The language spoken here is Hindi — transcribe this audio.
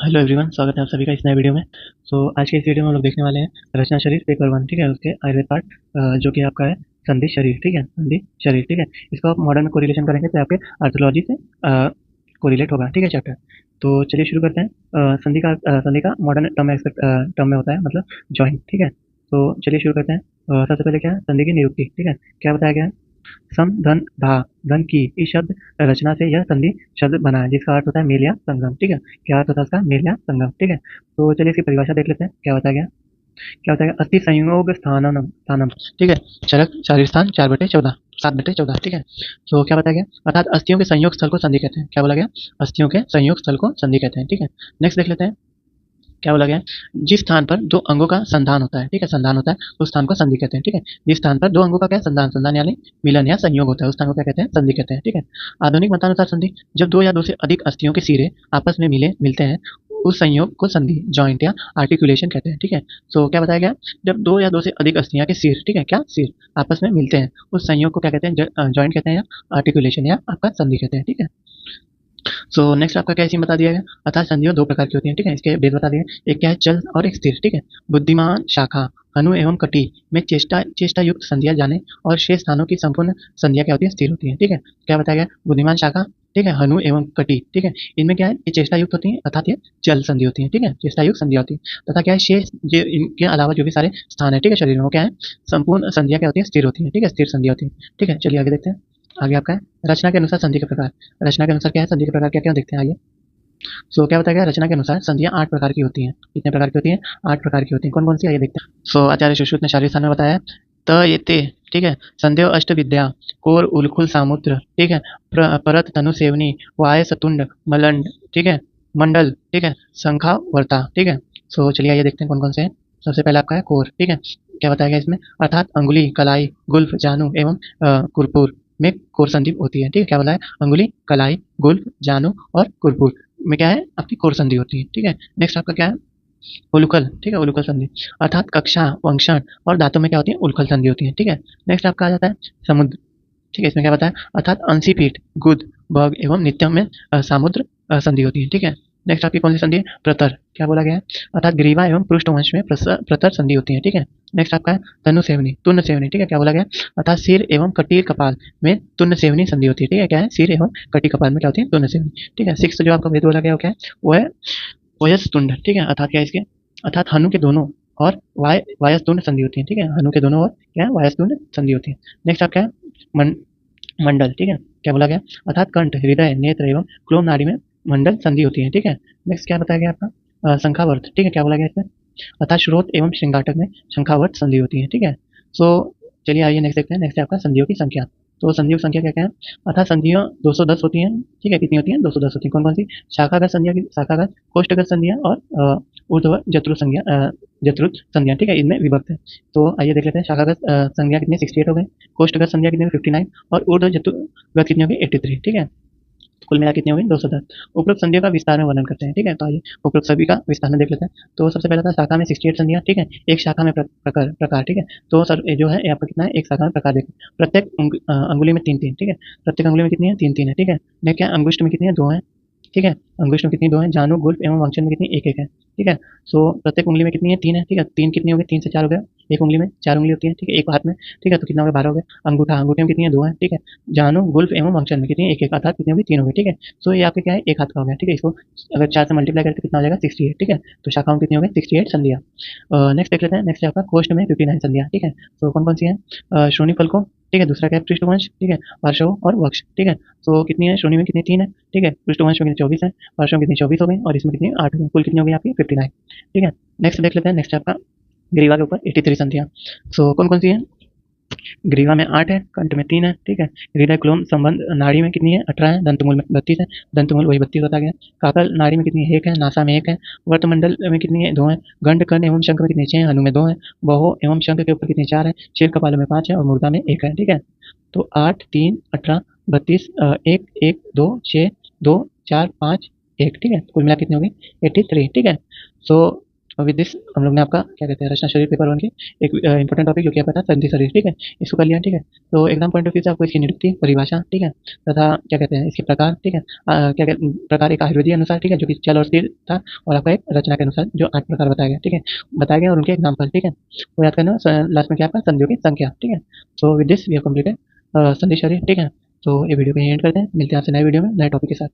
हेलो एवरीवन, स्वागत है आप सभी का इस नए वीडियो में। आज के इस वीडियो में हम लोग देखने वाले हैं रचना शरीर पेपर 1, ठीक है। उसके आयुर्वेद पार्ट जो कि आपका है संधि शरीर, ठीक है। संधि शरीर, ठीक है। इसको आप मॉडर्न में कोरिलेशन करेंगे तो आपके आर्थोलॉजी से कोरिलेट होगा, ठीक है, चैप्टर। तो चलिए शुरू करते हैं। संधि का मॉडर्न टर्म में होता है मतलब जॉइंट, ठीक है। तो चलिए शुरू करते हैं। सबसे पहले क्या है संधि की निरुक्ति, ठीक है। क्या बताया गया है? सम धन धा, धन की, इस शब्द रचना से यह संधि शब्द बना है जिसका अर्थ होता है मेल या संगम, ठीक है। क्या अर्थ होता है इसका? मेल या संगम, ठीक है। तो चलिए इसकी परिभाषा देख लेते हैं। क्या बताया गया? क्या बताया गया? अस्थि संयोग स्थानम स्थानम, ठीक है। चरक शारीर स्थान 4/14, 7/14, ठीक है। तो क्या बताया गया? अर्थात अस्थियों के संयोग स्थल को संधि कहते हैं। क्या बोला गया? अस्थियों के संयोग स्थल को संधि कहते हैं, ठीक है। नेक्स्ट देख लेते हैं। क्या बोला गया है? जिस स्थान पर दो अंगों का संधान होता है, ठीक है, संधान होता है, उस स्थान को संधि कहते हैं, ठीक है। जिस स्थान पर दो अंगों का क्या संधान, संधान यानी मिलन या संयोग होता है, उस स्थान को क्या कहते हैं? संधि कहते हैं, ठीक है। आधुनिक मतानुसार संधि जब दो या दो से अधिक अस्थियों के सिरे आपस में मिलते हैं, उस संयोग को संधि, जॉइंट या आर्टिकुलेशन कहते हैं, ठीक है। तो क्या बताया गया? जब दो या दो से अधिक अस्थियां के सिर, ठीक है, क्या सिर आपस में मिलते हैं, उस संयोग को क्या कहते हैं? जॉइंट कहते हैं या आर्टिकुलेशन या आपका संधि कहते हैं, ठीक है। नेक्स्ट आपका क्या इसी में बता दिया गया? अर्थात संधियां दो प्रकार की होती हैं, ठीक है। इसके भेद बता दिए। एक क्या है? चल और एक स्थिर, ठीक है। बुद्धिमान शाखा हनु एवं कटी में चेष्टा युक्त संधियां जाने और शेष स्थानों की संपूर्ण संधियां क्या होती है? स्थिर होती है, ठीक है। क्या बताया गया? बुद्धिमान शाखा, ठीक है, हनु एवं कटी, ठीक है। इनमें क्या है? ये चेष्टा युक्त होती है, अर्थात ये चल संधि होती है, ठीक है, चेष्टा युक्त संधियां होती है। तथा क्या है? शेष इनके अलावा जो भी सारे स्थान है, ठीक है, शरीर में, वो क्या है? संपूर्ण संधियां क्या होती है? स्थिर होती है, ठीक है, स्थिर संधियां होती है, ठीक है। चलिए आगे देखते हैं। आगे आपका है रचना के अनुसार संधि के प्रकार। रचना के अनुसार क्या है? संधि के प्रकार क्या क्या देखते हैं आगे। क्या बताया गया? रचना के अनुसार संधियां 8 प्रकार की होती हैं। कितने प्रकार की होती हैं? 8 प्रकार की होती हैं। कौन कौन सी? आइए देखते हैं। आचार्य सुश्रुत ने शारीर स्थान में बताया है त ये ते, ठीक है। संदेव अष्ट विद्या, कोर उलखुल सामुद्र, ठीक है। परत तनु सेवनी, वाय सतुंड मलंड, ठीक है, मंडल, ठीक है, शंखा वर्ता, ठीक है। चलिए आइए देखते हैं कौन कौन से हैं। सबसे पहले आपका है कोर, ठीक है। क्या बताया गया इसमें? अर्थात अंगुली, कलाई, गुल्फ, जानू एवं कुरपुर में कोर संधि होती है, ठीक है। क्या बोला है? अंगुली, कलाई, गुल्फ, जानू और कुरपुर में क्या है? आपकी कोर संधि होती है, ठीक है। नेक्स्ट आपका क्या है? उलूखल, ठीक है, उलूखल संधि अर्थात कक्षा, वंक्षण और दांतों में क्या होती है? उलूखल संधि होती है, ठीक है। नेक्स्ट आपका आ जाता है समुद्र, ठीक है। इसमें क्या बताया? अर्थात अंशी पीठ, गुद, भग एवं नित्यम में सामुद्र संधि होती है, ठीक है। नेक्स्ट आपकी कौन सी संधि है? प्रतर। क्या बोला गया है? अर्थात ग्रीवा एवं पृष्ठवंश में प्रतर संधि होती है, ठीक है। नेक्स्ट आपका है तनु सेवनी, तुन्न सेवनी, ठीक है। क्या बोला गया? अर्थात सिर एवं कटीर कपाल में तुन्न सेवनी संधि होती है, ठीक है। क्या है? सिर एवं कटी कपाल में क्या होती है? तुन्न सेवनी, ठीक है। सिक्स जो आपका भेद बोला गया वो क्या है? वो है वयस्तुंड, ठीक है। अर्थात क्या है इसके? अर्थात हनु के दोनों और वायस्तुंड संधि होती है, ठीक है। हनु के दोनों और क्या है? वायस्तुंड संधि होती है। नेक्स्ट आप क्या है? मंडल, ठीक है। क्या बोला गया? अर्थात कंठ, हृदय, नेत्र एवं क्लोम नाड़ी में मंडल संधि होती है, ठीक है। नेक्स्ट क्या बताया गया आपका? शंखावर्त, ठीक है। क्या बोला गया इसमें? अर्थात श्रोत एवं श्रृंगाटक में शंखावर्त संधि होती है, ठीक है। सो चलिए आइए नेक्स्ट देखते हैं। नेक्स्ट है आपका संधियों की संख्या। संधियों की संख्या क्या क्या है? अर्थात संधियां 210 होती हैं, ठीक है। कितनी होती हैं? 210 होती हैं। कौन कौन सी? शाखागत संधियां, शाखागत, कोष्ठगत संधियां और ऊर्ध्व जत्रुत संज्ञा, जत्रुत संधियां, ठीक है, इनमें विभक्त है। आइए देख लेते हैं। शाखागत संज्ञा कितनी? 68 हो गई। कोष्ठगत संध्या कितनी? 59 और ऊर्ध्व जत्रुगत कितनी हो गई? 83, ठीक है। कुल मिला कितनी हो गई? 210। उपरोक्त संधियों का विस्तार में वर्णन करते हैं, ठीक है। तो आइए उपरोक्त सभी का विस्तार में देख लेते हैं। सबसे पहला था शाखा में 68 संधियां, ठीक है। एक शाखा में प्रकार, ठीक है। सर ये जो है ये आपका कितना है? एक शाखा में प्रकार देखो। प्रत्येक अंगुली में 3-3, ठीक है। प्रत्येक अंगुली में कितनी है? 3-3 है, ठीक है। नेक्स्ट क्या? अंगुष्ठ में कितनी है? 2 है, ठीक है। अंगुष्ठ में कितनी? 2 है। जानू, गुल्फ एवं वंक्षण में कितनी? 1-1 है, ठीक है। प्रत्येक उंगली में कितनी है? 3 है, ठीक है। 3 कितनी हो गई? 3 से 4 हो गया। एक उंगली में 4 उंगली होती है, ठीक है, एक हाथ में, ठीक है। तो कितना हो गया? 12 हो गया। अंगूठा, अंगूठे में कितनी है? 2 है, ठीक है। जानू, गुल्फ एवं वंक्षण में कितनी है? 1-1, अर्थात कितनी हो गई? 3 हो गई, ठीक है। ये आपके क्या है? एक हाथ का हो गया, ठीक है। इसको अगर 4 से मल्टीप्लाई करके कितना हो जाएगा? 68, ठीक है। शाखाओं कितनी हो गई? 68 संधियां। नेक्स्ट देख लेते हैं। नेक्स्ट है आपका कोष्ठ में 59 संधियां, ठीक है। कौन कौन सी है? श्रोणी फलकों, ठीक है। दूसरा क्या है? पृष्ठवंश, ठीक है। पार्श्व और वक्ष, ठीक है। कितनी है? श्रोणी में कितनी? 3 है, ठीक है। पृष्ठवंश में कितनी? 24 है। पार्श्व में कितनी? 24 हो गई और इसमें कितनी? 8 हो गई। कुल कितनी हो गई आपकी? 59, ठीक है। नेक्स्ट देख लेते हैं। नेक्स्ट है आपका ग्रीवा के ऊपर 83 संधियां। कौन कौन सी है? ग्रीवा में 8 है, कंठ में 3 है, ठीक है। हृदय क्लोम संबंध नाड़ी में कितनी है? 18 है। दंतमूल में 32 है। दंतमूल वही 32 होता गया। काकल नाड़ी में कितनी है? 1 है। नासा में 1 है। वर्तमंडल में कितनी है? 2 है। गंड, कर्ण एवं शंख में कितनी? 6 है। हनु में 2 है। बहो एवं शंख के ऊपर कितनी? 4 है। शीर कपाल में 5 है और मुर्दा में 1 है, ठीक है। 8, 3, 18, 32, 1, 1, 2, 6, 2, 4, 5, 1, ठीक है। कुल मिला कितनी होगी? 83, ठीक है। और विद दिस हम लोग ने आपका क्या कहते हैं रचना शरीर पेपर 1 की एक इंपॉर्टेंट टॉपिक जो कि आपका था संधि शरीर, ठीक है? इसको कर लिया, ठीक है? तो एग्जाम पॉइंट ऑफ व्यू से आपको इसकी निरुक्ति, परिभाषा, ठीक है? तथा क्या कहते हैं इसके प्रकार, ठीक है? क्या कहते प्रकार एक आयुर्वेदीय अनुसार, ठीक है? जो कि चल और स्थिर था, और आपका एक रचना के अनुसार जो 8 प्रकार बताए गए, ठीक है? बताए गए और उनके एग्जाम्पल, ठीक है? वो याद करना। लास्ट में क्या आपका संधियों की संख्या, ठीक है? So with this we have completed संधि शरीर, ठीक है? तो ये वीडियो को यहीं एंड करते हैं। मिलते हैं आपसे नए वीडियो में नए टॉपिक के साथ।